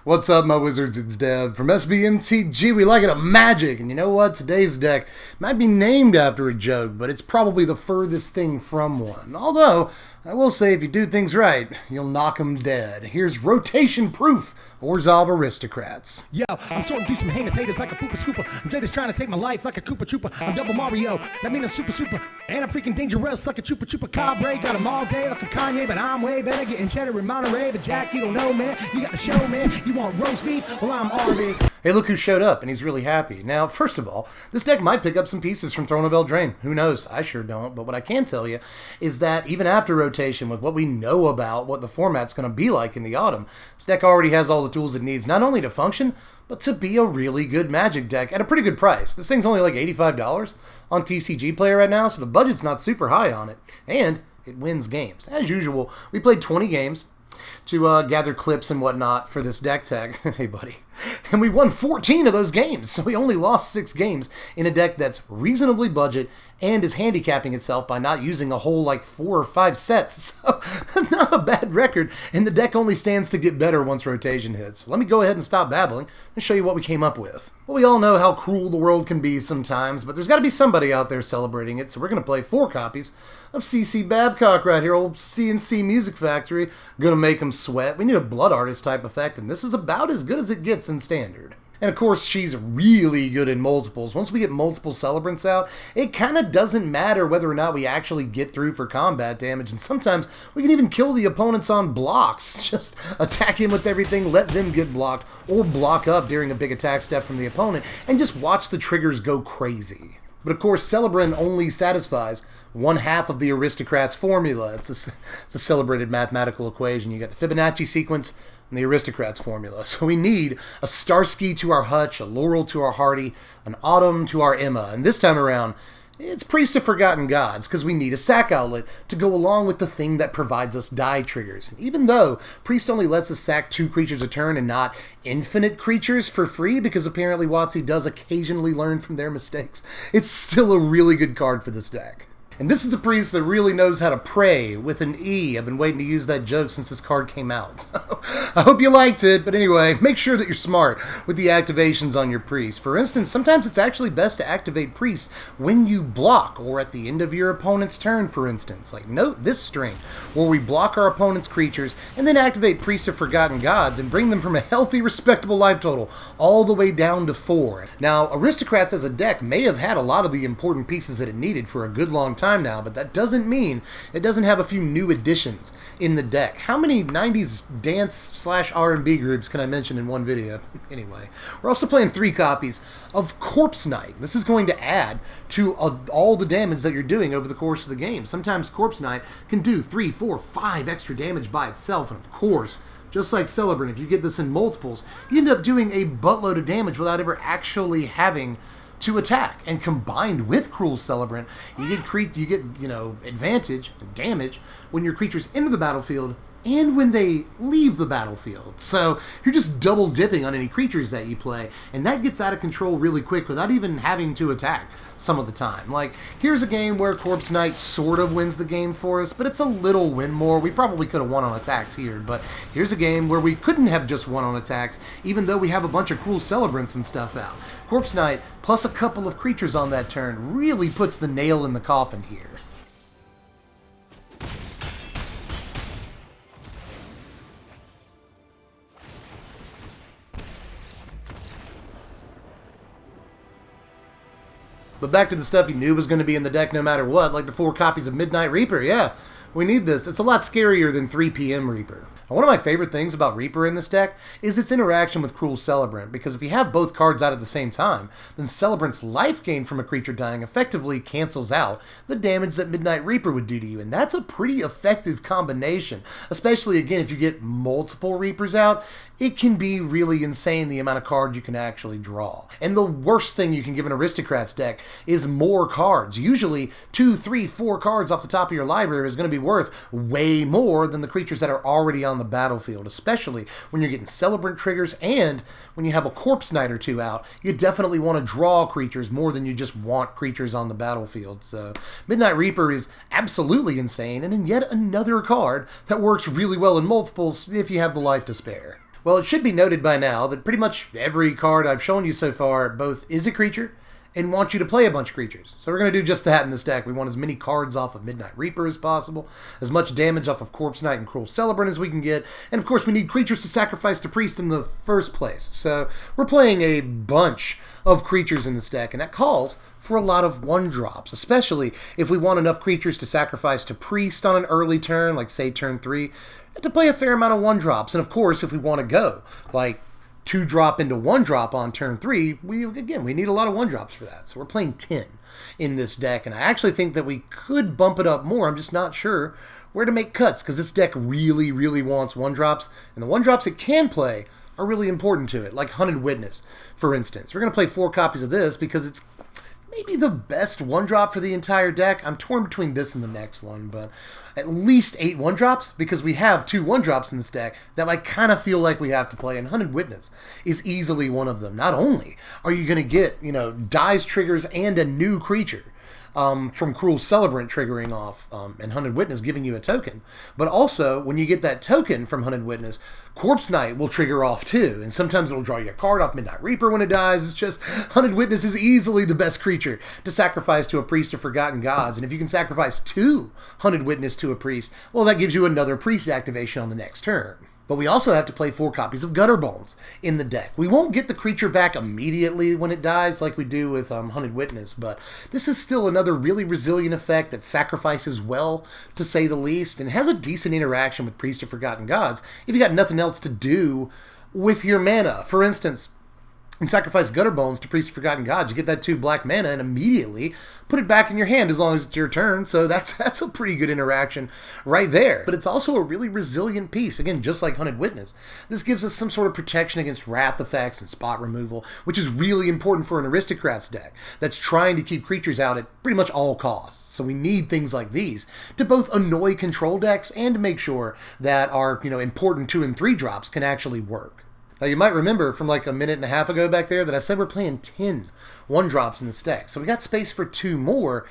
What's up, my wizards? It's Deb from Mtg. We like it at Magic, and you know what? Today's deck might be named after a joke, but it's probably the furthest thing from one. Although, I will say, if you do things right, you'll knock 'em dead. Here's rotation proof Orzhov Aristocrats. Yo, I'm sorting through some heinous haters like a pooper scooper. I'm just trying to take my life like a Koopa Trooper. I'm double Mario, that mean I'm super. And I'm freaking dangerous like a Chupa Cabre. Got 'em all day like a Kanye, but I'm way better getting cheddar in Monterey. But Jack, you don't know, man. You got the show, man. You want roast beef? Well, I'm Arvis. Hey, look who showed up, and he's really happy. Now, first of all, this deck might pick up some pieces from Throne of Eldraine. Who knows? I sure don't. But what I can tell you is that even after rotation, with what we know about what the format's going to be like in the autumn, this deck already has all the tools it needs, not only to function, but to be a really good Magic deck at a pretty good price. This thing's only like $85 on TCG Player right now, so the budget's not super high on it. And it wins games. As usual, we played 20 games to gather clips and whatnot for this deck tag. Hey, buddy. And we won 14 of those games, so we only lost 6 games in a deck that's reasonably budget and is handicapping itself by not using a whole, 4 or 5 sets. So, not a bad record, and the deck only stands to get better once rotation hits. Let me go ahead and stop babbling and show you what we came up with. Well, we all know how cruel the world can be sometimes, but there's got to be somebody out there celebrating it, so we're going to play 4 copies of CC Babcock right here, old CNC Music Factory. Gonna make them sweat. We need a Blood Artist type effect, and this is about as good as it gets in Standard. And of course, she's really good in multiples. Once we get multiple Celebrants out, it kind of doesn't matter whether or not we actually get through for combat damage, and sometimes we can even kill the opponents on blocks. Just attack him with everything, let them get blocked, or block up during a big attack step from the opponent, and just watch the triggers go crazy. But of course, Celebrant only satisfies 1/2 of the Aristocrats formula. It's a celebrated mathematical equation. You got the Fibonacci sequence and the Aristocrats formula. So we need a Starsky to our Hutch, a Laurel to our Hardy, an Autumn to our Emma. And this time around, it's Priest of Forgotten Gods, because we need a sack outlet to go along with the thing that provides us die triggers. And even though Priest only lets us sack 2 creatures a turn and not infinite creatures for free, because apparently WotC does occasionally learn from their mistakes, it's still a really good card for this deck. And this is a Priest that really knows how to pray with an E. I've been waiting to use that joke since this card came out. I hope you liked it, but anyway, make sure that you're smart with the activations on your Priest. For instance, sometimes it's actually best to activate Priest when you block, or at the end of your opponent's turn, for instance. Like, note this string, where we block our opponent's creatures, and then activate Priest of Forgotten Gods, and bring them from a healthy, respectable life total, all the way down to 4. Now, Aristocrats as a deck may have had a lot of the important pieces that it needed for a good long time now, but that doesn't mean it doesn't have a few new additions in the deck. How many 90s dance/R&B groups can I mention in one video? Anyway, we're also playing 3 copies of Corpse Knight. This is going to add to all the damage that you're doing over the course of the game. Sometimes Corpse Knight can do 3, 4, 5 extra damage by itself, and of course, just like Celebrant, if you get this in multiples, you end up doing a buttload of damage without ever actually having to attack. And combined with Cruel Celebrant, you get advantage and damage when your creatures enter the battlefield and when they leave the battlefield. So you're just double dipping on any creatures that you play, and that gets out of control really quick without even having to attack some of the time. Like, here's a game where Corpse Knight sort of wins the game for us, but it's a little win more. We probably could have won on attacks here, but here's a game where we couldn't have just won on attacks, even though we have a bunch of Cruel Celebrants and stuff out. Corpse Knight, plus a couple of creatures on that turn, really puts the nail in the coffin here. But back to the stuff you knew was going to be in the deck no matter what, like the 4 copies of Midnight Reaper. Yeah, we need this. It's a lot scarier than 3 PM Reaper. And one of my favorite things about Reaper in this deck is its interaction with Cruel Celebrant, because if you have both cards out at the same time, then Celebrant's life gain from a creature dying effectively cancels out the damage that Midnight Reaper would do to you, and that's a pretty effective combination, especially, again, if you get multiple Reapers out. It can be really insane the amount of cards you can actually draw. And the worst thing you can give an Aristocrats deck is more cards. Usually 2, 3, 4 cards off the top of your library is going to be worth way more than the creatures that are already on the battlefield, especially when you're getting Celebrant triggers and when you have a Corpse Knight or 2 out. You definitely want to draw creatures more than you just want creatures on the battlefield. So Midnight Reaper is absolutely insane, and in yet another card that works really well in multiples if you have the life to spare. Well, it should be noted by now that pretty much every card I've shown you so far both is a creature and wants you to play a bunch of creatures. So we're going to do just that in this deck. We want as many cards off of Midnight Reaper as possible, as much damage off of Corpse Knight and Cruel Celebrant as we can get, and of course we need creatures to sacrifice to Priest in the first place. So we're playing a bunch of creatures in this deck, and that calls for a lot of 1-drops, especially if we want enough creatures to sacrifice to Priest on an early turn, like say turn 3, and to play a fair amount of 1-drops. And of course, if we want to go like 2-drop into 1-drop on turn 3, we need a lot of 1-drops for that. So we're playing 10 in this deck, and I actually think that we could bump it up more. I'm just not sure where to make cuts, because this deck really, really wants 1-drops, and the 1-drops it can play are really important to it, like Hunted Witness, for instance. We're going to play 4 copies of this because it's maybe the best 1-drop for the entire deck. I'm torn between this and the next one, but at least 8 1-drops, because we have 2 1-drops in this deck that I kind of feel like we have to play, and Hunted Witness is easily one of them. Not only are you going to get, dies, triggers, and a new creature from Cruel Celebrant triggering off and Hunted Witness giving you a token, but also when you get that token from Hunted Witness, Corpse Knight will trigger off too, and sometimes it'll draw you a card off Midnight Reaper when it dies. It's just, Hunted Witness is easily the best creature to sacrifice to a Priest of Forgotten Gods, and if you can sacrifice 2 Hunted Witness to a Priest, well, that gives you another Priest activation on the next turn. But we also have to play 4 copies of Gutterbones in the deck. We won't get the creature back immediately when it dies like we do with Hunted Witness, but this is still another really resilient effect that sacrifices well, to say the least, and has a decent interaction with Priest of Forgotten Gods if you got nothing else to do with your mana. For instance, and sacrifice Gutterbones to Priest of Forgotten Gods, you get that 2 black mana and immediately put it back in your hand as long as it's your turn. So that's a pretty good interaction right there. But it's also a really resilient piece. Again, just like Hunted Witness, this gives us some sort of protection against wrath effects and spot removal, which is really important for an Aristocrats deck that's trying to keep creatures out at pretty much all costs. So we need things like these to both annoy control decks and to make sure that our important 2 and 3 drops can actually work. Now, you might remember from like a minute and a half ago back there that I said we're playing 10 1-drops in this deck. So we got space for 2 more.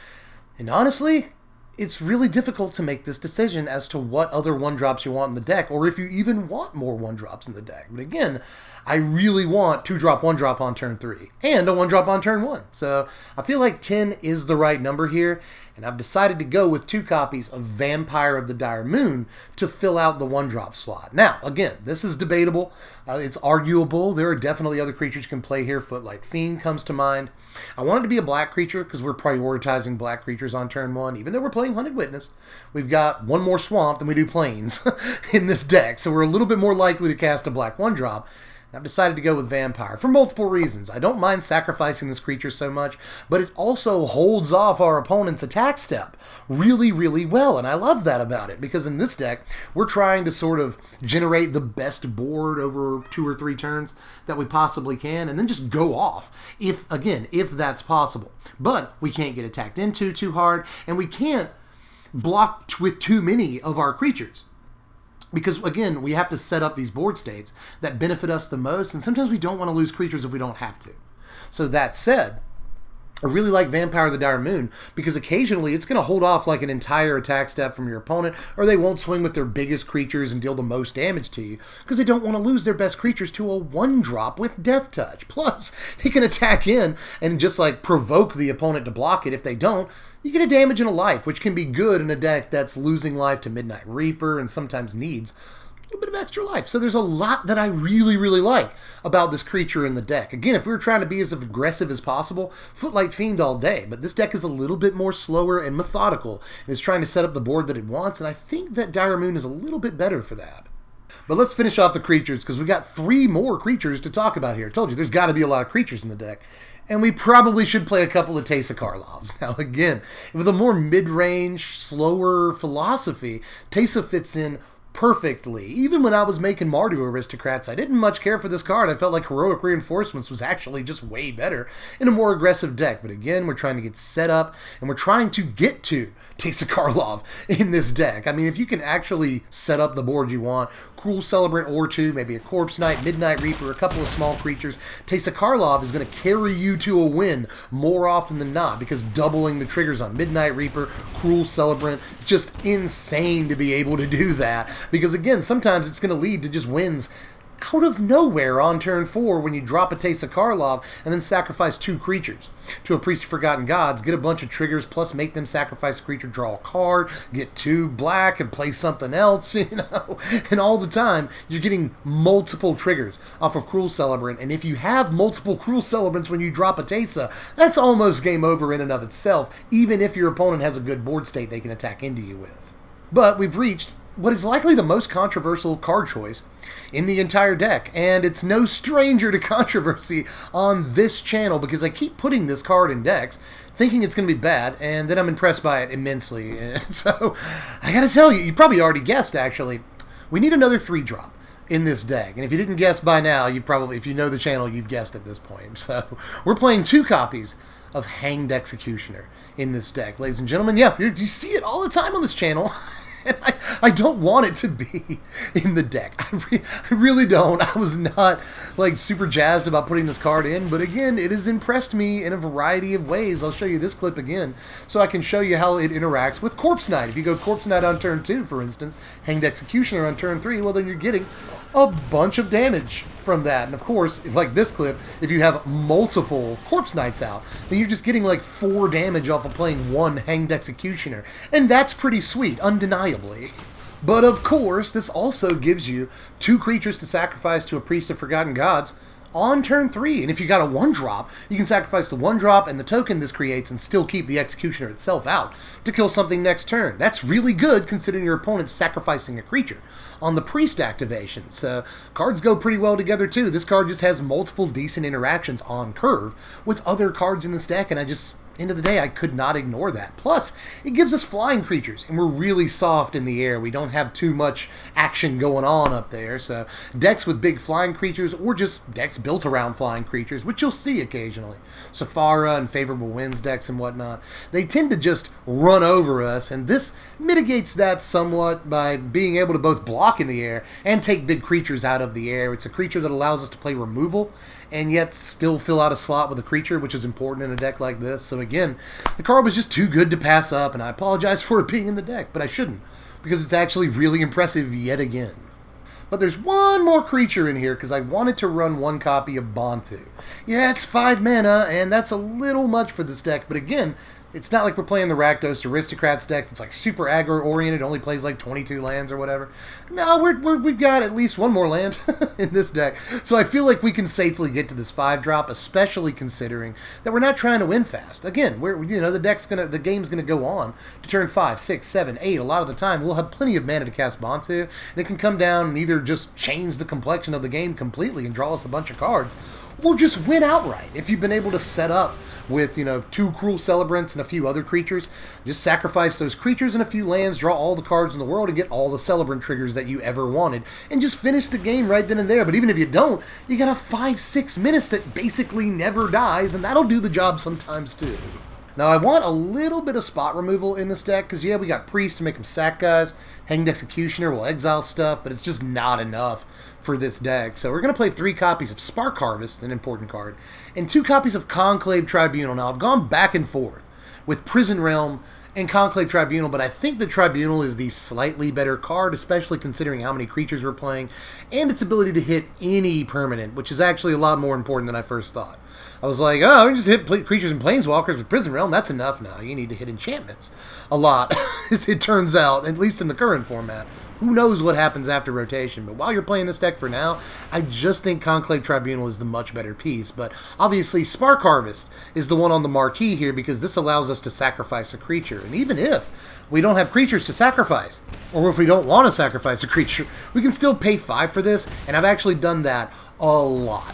And honestly, it's really difficult to make this decision as to what other 1-drops you want in the deck, or if you even want more 1-drops in the deck. But again, I really want 2-drop 1-drop on turn 3 and a 1-drop on turn 1. So I feel like 10 is the right number here, and I've decided to go with 2 copies of Vampire of the Dire Moon to fill out the 1-drop slot. Now, again, this is debatable. It's arguable. There are definitely other creatures you can play here. Footlight Fiend comes to mind. I wanted to be a black creature because we're prioritizing black creatures on turn 1, even though we're playing Hunted Witness. We've got 1 more swamp than we do plains in this deck, so we're a little bit more likely to cast a black 1-drop. I've decided to go with Vampire for multiple reasons. I don't mind sacrificing this creature so much, but it also holds off our opponent's attack step really, really well, and I love that about it, because in this deck, we're trying to sort of generate the best board over 2 or 3 turns that we possibly can, and then just go off, if that's possible. But we can't get attacked into too hard, and we can't block with too many of our creatures. Because, again, we have to set up these board states that benefit us the most, and sometimes we don't want to lose creatures if we don't have to. So that said, I really like Vampire of the Dire Moon, because occasionally it's going to hold off like an entire attack step from your opponent, or they won't swing with their biggest creatures and deal the most damage to you, because they don't want to lose their best creatures to a 1-drop with Death Touch. Plus, he can attack in and just like provoke the opponent to block it. If they don't, you get a damage and a life, which can be good in a deck that's losing life to Midnight Reaper and sometimes needs a little bit of extra life. So there's a lot that I really, really like about this creature in the deck. Again, if we were trying to be as aggressive as possible, Footlight Fiend all day, but this deck is a little bit more slower and methodical and is trying to set up the board that it wants, and I think that Dire Moon is a little bit better for that. But let's finish off the creatures, because we got 3 more creatures to talk about here. I told you, there's got to be a lot of creatures in the deck. And we probably should play a couple of Teysa Karlovs. Now again, with a more mid-range, slower philosophy, Teysa fits in perfectly. Even when I was making Mardu Aristocrats, I didn't much care for this card. I felt like Heroic Reinforcements was actually just way better in a more aggressive deck. But again, we're trying to get set up, and we're trying to get to Teysa Karlov in this deck. I mean, if you can actually set up the board you want, Cruel Celebrant or 2, maybe a Corpse Knight, Midnight Reaper, a couple of small creatures, Teysa Karlov is going to carry you to a win more often than not, because doubling the triggers on Midnight Reaper, Cruel Celebrant, it's just insane to be able to do that. Because again, sometimes it's going to lead to just wins out of nowhere on turn 4 when you drop a Taste of Karlov and then sacrifice 2 creatures to a Priest of Forgotten Gods, get a bunch of triggers, plus make them sacrifice a creature, draw a card, get 2 black and play something else, and all the time you're getting multiple triggers off of Cruel Celebrant, and if you have multiple Cruel Celebrants when you drop a Tesa, that's almost game over in and of itself, even if your opponent has a good board state they can attack into you with. But we've reached what is likely the most controversial card choice in the entire deck, and it's no stranger to controversy on this channel because I keep putting this card in decks thinking it's going to be bad, and then I'm impressed by it immensely. And so I gotta tell you, you probably already guessed actually, we need another 3-drop in this deck, and if you didn't guess by now, you probably, if you know the channel, you've guessed at this point. So we're playing 2 copies of Hanged Executioner in this deck, ladies and gentlemen. Yeah, you see it all the time on this channel. And I don't want it to be in the deck. I really don't. I was not like super jazzed about putting this card in, but again, it has impressed me in a variety of ways. I'll show you this clip again so I can show you how it interacts with Corpse Knight. If you go Corpse Knight on turn 2, for instance, Hanged Executioner on turn 3, well then you're getting a bunch of damage from that. And of course, like this clip, if you have multiple Corpse Knights out, then you're just getting like 4 damage off of playing 1 Hanged Executioner. And that's pretty sweet, undeniably. But of course, this also gives you 2 creatures to sacrifice to a Priest of Forgotten Gods on turn 3. And if you got a 1-drop, you can sacrifice the 1-drop and the token this creates and still keep the Executioner itself out to kill something next turn. That's really good considering your opponent's sacrificing a creature on the Priest activation. So cards go pretty well together too. This card just has multiple decent interactions on curve with other cards in this deck, and end of the day, I could not ignore that. Plus, it gives us flying creatures, and we're really soft in the air. We don't have too much action going on up there, so decks with big flying creatures, or just decks built around flying creatures, which you'll see occasionally, Safara and Favorable Winds decks and whatnot, they tend to just run over us, and this mitigates that somewhat by being able to both block in the air and take big creatures out of the air. It's a creature that allows us to play removal, and yet still fill out a slot with a creature, which is important in a deck like this. So again, the card was just too good to pass up, and I apologize for it being in the deck, but I shouldn't, because it's actually really impressive yet again. But there's one more creature in here, because I wanted to run 1 copy of Bantu. Yeah, it's 5 mana, and that's a little much for this deck, but again, it's not like we're playing the Rakdos Aristocrats deck that's like super aggro-oriented, only plays like 22 lands or whatever. No, we've got at least 1 more land in this deck. So I feel like we can safely get to this 5-drop, especially considering that we're not trying to win fast. Again, the game's gonna go on to turn 5, 6, 7, 8. A lot of the time, we'll have plenty of mana to cast Bantu, and it can come down and either just change the complexion of the game completely and draw us a bunch of cards, or just win outright. If you've been able to set up with, 2 Cruel Celebrants and a few other creatures, just sacrifice those creatures and a few lands, draw all the cards in the world, and get all the Celebrant triggers that you ever wanted, and just finish the game right then and there. But even if you don't, you got a 5-6 Menace that basically never dies, and that'll do the job sometimes too. Now, I want a little bit of spot removal in this deck, because, yeah, we got Priest to make them sack guys, Hanged Executioner will exile stuff, but it's just not enough for this deck. So we're going to play 3 copies of Spark Harvest, an important card, and 2 copies of Conclave Tribunal. Now, I've gone back and forth with Prison Realm and Conclave Tribunal, but I think the Tribunal is the slightly better card, especially considering how many creatures we're playing, and its ability to hit any permanent, which is actually a lot more important than I first thought. I was like, oh, we just hit creatures and planeswalkers with Prison Realm, that's enough now. You need to hit enchantments a lot, as it turns out, at least in the current format. Who knows what happens after rotation, but while you're playing this deck for now, I just think Conclave Tribunal is the much better piece. But obviously, Spark Harvest is the one on the marquee here, because this allows us to sacrifice a creature. And even if we don't have creatures to sacrifice, or if we don't want to sacrifice a creature, we can still pay 5 for this, and I've actually done that a lot.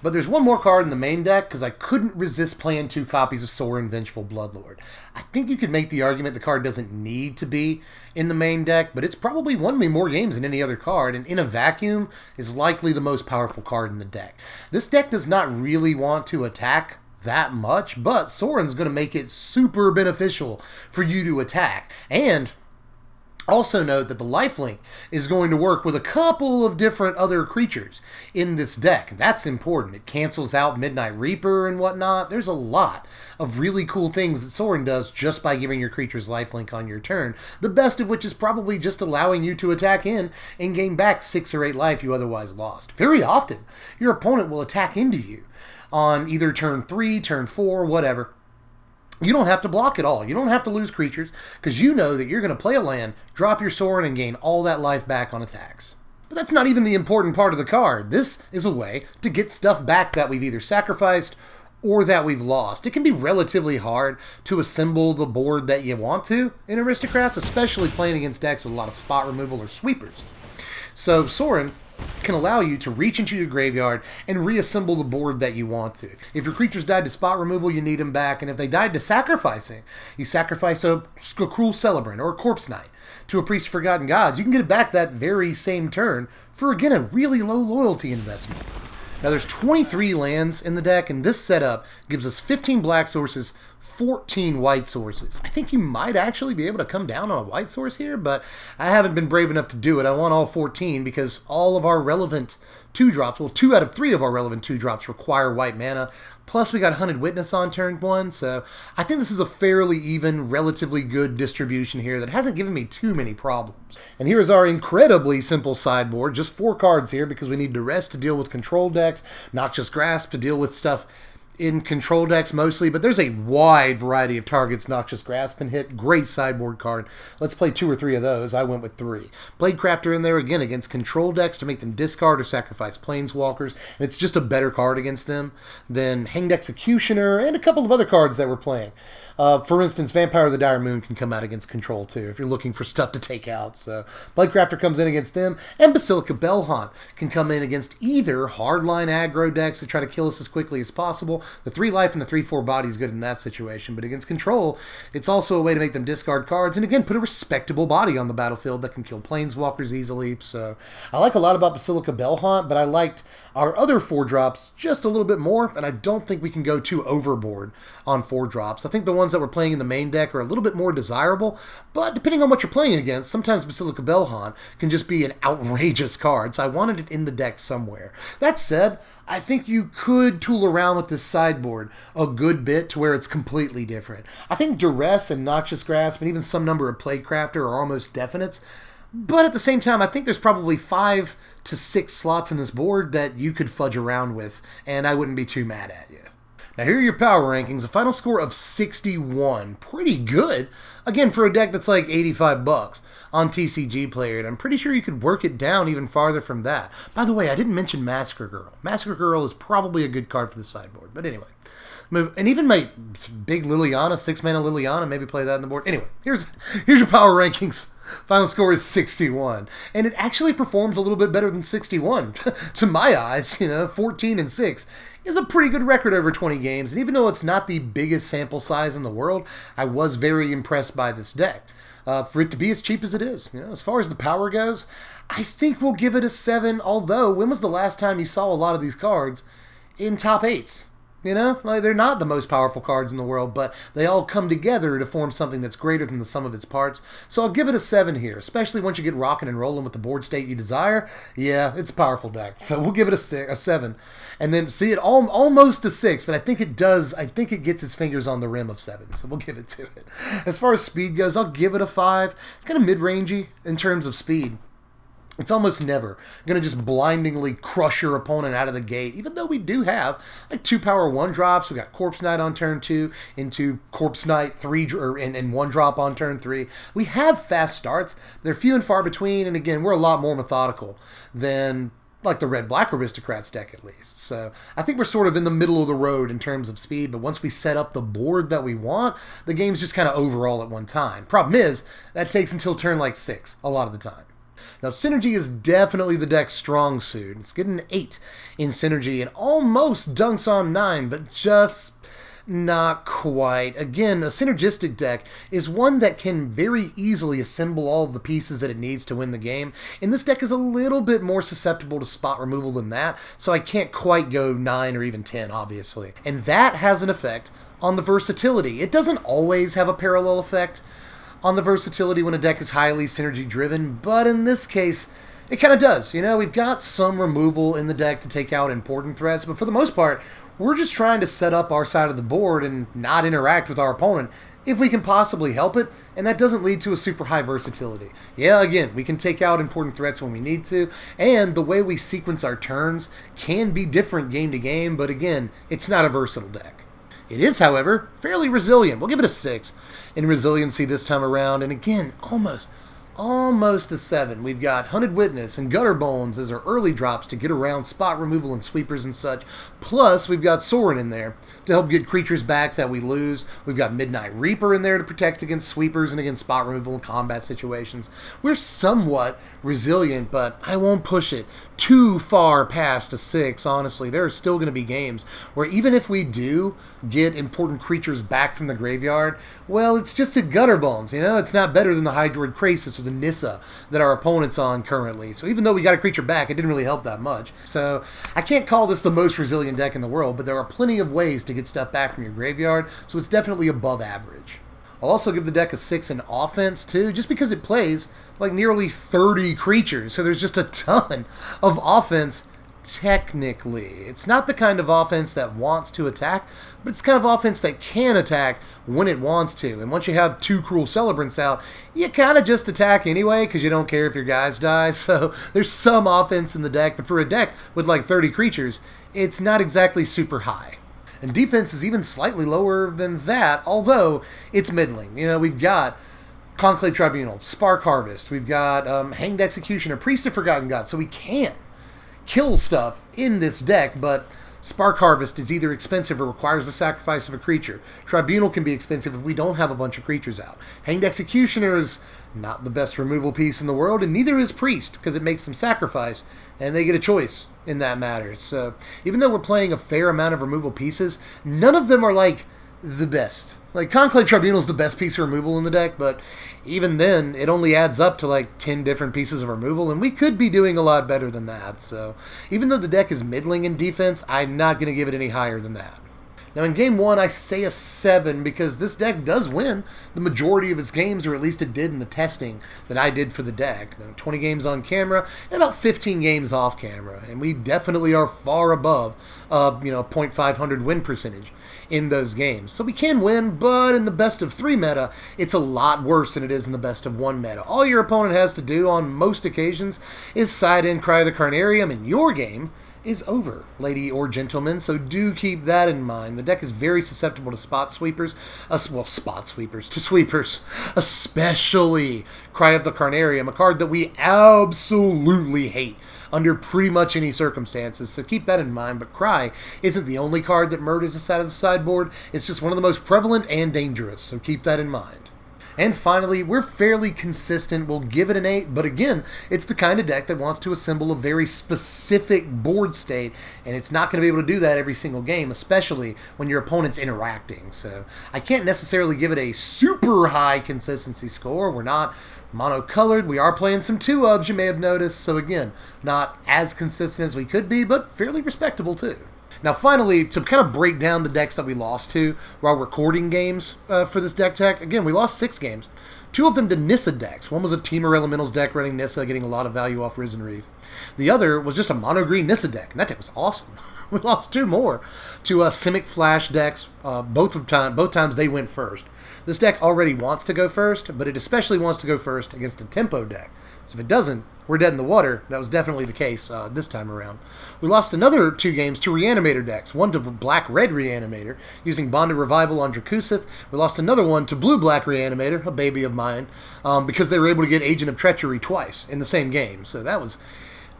But there's one more card in the main deck, because I couldn't resist playing 2 copies of Sorin Vengeful Bloodlord. I think you could make the argument the card doesn't need to be in the main deck, but it's probably won me more games than any other card, and in a vacuum is likely the most powerful card in the deck. This deck does not really want to attack that much, but Sorin's going to make it super beneficial for you to attack. And Also note that the lifelink is going to work with a couple of different other creatures in this deck. That's important. It cancels out Midnight Reaper and whatnot. There's a lot of really cool things that Sorin does just by giving your creatures lifelink on your turn, the best of which is probably just allowing you to attack in and gain back 6 or 8 life you otherwise lost. Very often, your opponent will attack into you on either turn 3, turn 4, whatever. You don't have to block at all. You don't have to lose creatures because you know that you're going to play a land, drop your Sorin, and gain all that life back on attacks. But that's not even the important part of the card. This is a way to get stuff back that we've either sacrificed or that we've lost. It can be relatively hard to assemble the board that you want to in Aristocrats, especially playing against decks with a lot of spot removal or sweepers. So Sorin can allow you to reach into your graveyard and reassemble the board that you want to. If your creatures died to spot removal, you need them back, and if they died to sacrificing, you sacrifice a Cruel Celebrant or a Corpse Knight to a Priest of Forgotten Gods. You can get it back that very same turn for, again, a really low loyalty investment. Now, there's 23 lands in the deck, and this setup gives us 15 black sources, 14 white sources. I think you might actually be able to come down on a white source here, but I haven't been brave enough to do it. I want all 14 because all of our relevant 2-drops, well, 2 out of 3 of our relevant 2-drops require white mana. Plus, we got Hunted Witness on turn 1, so I think this is a fairly even, relatively good distribution here that hasn't given me too many problems. And here is our incredibly simple sideboard. Just 4 cards here because we need Duress to deal with control decks, Noxious Grasp to deal with stuff in control decks mostly, but there's a wide variety of targets Noxious Grasp can hit. Great sideboard card. Let's play 2 or 3 of those. I went with 3. Bladecrafter in there again against control decks to make them discard or sacrifice Planeswalkers, and it's just a better card against them than Hanged Executioner and a couple of other cards that we're playing. For instance, Vampire of the Dire Moon can come out against control too if you're looking for stuff to take out. So Bladecrafter comes in against them, and Basilica Bellhaunt can come in against either hardline aggro decks that try to kill us as quickly as possible. The 3 life and the 3/4 body is good in that situation, but against control, it's also a way to make them discard cards and again put a respectable body on the battlefield that can kill Planeswalkers easily. So I like a lot about Basilica Bellhaunt, but I liked our other 4-drops just a little bit more, and I don't think we can go too overboard on 4-drops. I think the ones that we're playing in the main deck are a little bit more desirable, but depending on what you're playing against, sometimes Basilica Bellhaunt can just be an outrageous card, so I wanted it in the deck somewhere. That said, I think you could tool around with this sideboard a good bit to where it's completely different. I think Duress and Noxious Grasp and even some number of Plaguecrafter are almost definites, but at the same time, I think there's probably 5 to 6 slots in this board that you could fudge around with, and I wouldn't be too mad at you. Now here are your power rankings. A final score of 61. Pretty good. Again, for a deck that's like $85 on TCG Player, and I'm pretty sure you could work it down even farther from that. By the way, I didn't mention Massacre Girl. Massacre Girl is probably a good card for the sideboard, but anyway. And even my big Liliana, 6-mana Liliana, maybe play that on the board. Anyway, here's your power rankings. Final score is 61, and it actually performs a little bit better than 61 to my eyes. 14-6 is a pretty good record over 20 games, and even though it's not the biggest sample size in the world, I was very impressed by this deck. For it to be as cheap as it is, as far as the power goes, I think we'll give it a 7. Although, when was the last time you saw a lot of these cards in top 8s? They're not the most powerful cards in the world, but they all come together to form something that's greater than the sum of its parts. So I'll give it a 7 here, especially once you get rocking and rolling with the board state you desire. Yeah, it's a powerful deck, so we'll give it a 7. And then see it almost a 6, but I think it does. I think it gets its fingers on the rim of 7, so we'll give it to it. As far as speed goes, I'll give it a 5. It's kind of mid-rangey in terms of speed. It's almost never going to just blindingly crush your opponent out of the gate, even though we do have like 2 power 1-drops. We got Corpse Knight on turn 2 into Corpse Knight 3 and 1-drop on turn 3. We have fast starts. They're few and far between, and again, we're a lot more methodical than like the Red-Black Aristocrats deck at least. So I think we're sort of in the middle of the road in terms of speed, but once we set up the board that we want, the game's just kind of over all at one time. Problem is, that takes until turn like 6 a lot of the time. Now, Synergy is definitely the deck's strong suit. It's getting an 8 in Synergy and almost dunks on 9, but just not quite. Again, a synergistic deck is one that can very easily assemble all of the pieces that it needs to win the game, and this deck is a little bit more susceptible to spot removal than that, so I can't quite go 9 or even 10, obviously. And that has an effect on the versatility. It doesn't always have a parallel effect on the versatility when a deck is highly synergy driven, but in this case, it kind of does. You know, we've got some removal in the deck to take out important threats, but for the most part, we're just trying to set up our side of the board and not interact with our opponent if we can possibly help it, and that doesn't lead to a super high versatility. Yeah, again, we can take out important threats when we need to, and the way we sequence our turns can be different game to game, but again, it's not a versatile deck. It is, however, fairly resilient. We'll give it a 6 in resiliency this time around, and again, almost a 7. We've got Hunted Witness and Gutter Bones as our early drops to get around spot removal and sweepers and such. Plus, we've got Sorin in there to help get creatures back that we lose. We've got Midnight Reaper in there to protect against sweepers and against spot removal in combat situations. We're somewhat resilient, but I won't push it too far past a 6, honestly. There are still going to be games where even if we do get important creatures back from the graveyard, well, it's just a Gutter Bones, you know? It's not better than the Hydroid Krasis or the Nissa that our opponent's on currently. So even though we got a creature back, it didn't really help that much. So I can't call this the most resilient deck in the world, but there are plenty of ways to get stuff back from your graveyard, so it's definitely above average. I'll also give the deck a 6 in offense, too, just because it plays like nearly 30 creatures, so there's just a ton of offense technically. It's not the kind of offense that wants to attack, but it's kind of offense that can attack when it wants to. And once you have 2 Cruel Celebrants out, you kind of just attack anyway because you don't care if your guys die. So there's some offense in the deck, but for a deck with like 30 creatures, it's not exactly super high. And defense is even slightly lower than that, although it's middling. You know, we've got Conclave Tribunal, Spark Harvest, we've got Hanged Executioner, Priest of Forgotten God, so we can kill stuff in this deck, but Spark Harvest is either expensive or requires the sacrifice of a creature. Tribunal can be expensive if we don't have a bunch of creatures out. Hanged Executioner is not the best removal piece in the world, and neither is Priest, because it makes them sacrifice, and they get a choice in that matter. So even though we're playing a fair amount of removal pieces, none of them are like the best. Like Conclave Tribunal is the best piece of removal in the deck, but even then, it only adds up to like 10 different pieces of removal, and we could be doing a lot better than that. So even though the deck is middling in defense, I'm not going to give it any higher than that. Now in Game 1, I say a 7 because this deck does win the majority of its games, or at least it did in the testing that I did for the deck. 20 games on camera and about 15 games off camera, and we definitely are far above .500 win percentage in those games. So we can win, but in the best of 3 meta, it's a lot worse than it is in the best of 1 meta. All your opponent has to do on most occasions is side in Cry of the Carnarium, and your game is over, lady or gentleman, so do keep that in mind. The deck is very susceptible to sweepers, especially Cry of the Carnarium, a card that we absolutely hate under pretty much any circumstances, so keep that in mind. But Cry isn't the only card that murders the side of the sideboard, it's just one of the most prevalent and dangerous, so keep that in mind. And finally, we're fairly consistent. We'll give it an 8, but again, it's the kind of deck that wants to assemble a very specific board state, and it's not going to be able to do that every single game, especially when your opponent's interacting. So I can't necessarily give it a super high consistency score. We're not monocolored. We are playing some 2-ofs, you may have noticed, so again, not as consistent as we could be, but fairly respectable too. Now finally, to kind of break down the decks that we lost to while recording games for this deck tech, again, we lost 6 games. 2 of them to Nissa decks. One was a Temur Elementals deck running Nissa, getting a lot of value off Risen Reef. The other was just a mono-green Nissa deck, and that deck was awesome. We lost 2 more to Simic Flash decks. Both times they went first. This deck already wants to go first, but it especially wants to go first against a Tempo deck. So if it doesn't, we're dead in the water. That was definitely the case this time around. We lost another 2 games to Reanimator decks. One to Black-Red Reanimator, using Bonded Revival on Drakusith. We lost another one to Blue-Black Reanimator, a baby of mine, because they were able to get Agent of Treachery twice in the same game. So that was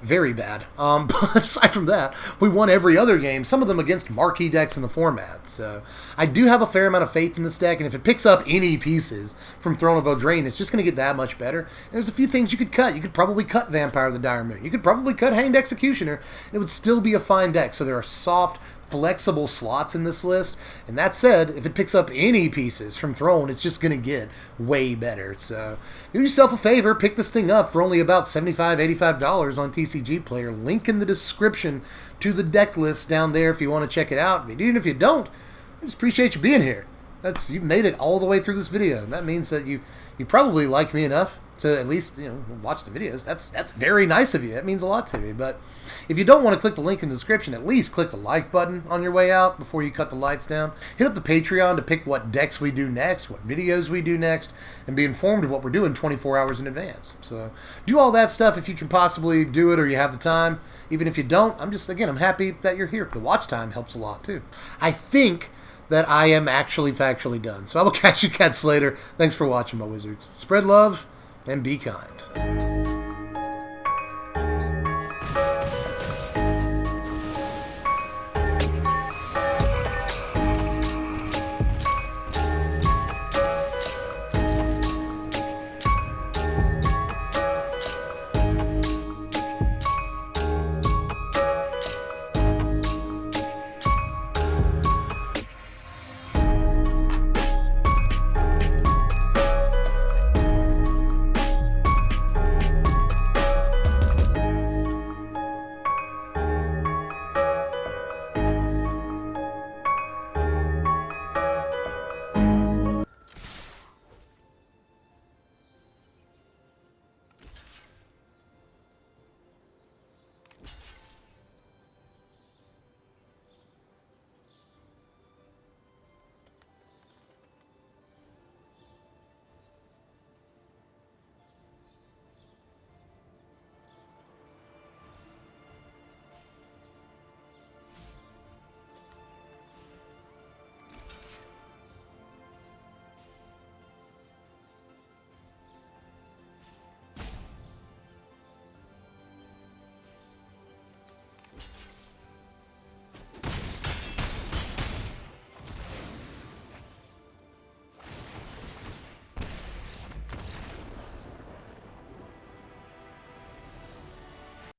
very bad. But aside from that, we won every other game, some of them against marquee decks in the format. So I do have a fair amount of faith in this deck, and if it picks up any pieces from Throne of Eldraine, it's just going to get that much better. And there's a few things you could cut. You could probably cut Vampire of the Dire Moon. You could probably cut Hanged Executioner. It would still be a fine deck. So there are soft, flexible slots in this list. And that said, if it picks up any pieces from Throne, it's just going to get way better. So do yourself a favor, pick this thing up for only about $75, $85 on TCG Player. Link in the description to the deck list down there if you want to check it out. Even if you don't, I just appreciate you being here. You've made it all the way through this video. That means that you probably like me enough to at least watch the videos. That's very nice of you. That means a lot to me. But if you don't want to click the link in the description, at least click the like button on your way out before you cut the lights down. Hit up the Patreon to pick what decks we do next, what videos we do next, and be informed of what we're doing 24 hours in advance. So do all that stuff if you can possibly do it or you have the time. Even if you don't, I'm happy that you're here. The watch time helps a lot too. I think that I am actually factually done. So I will catch you cats later. Thanks for watching, my wizards. Spread love and be kind.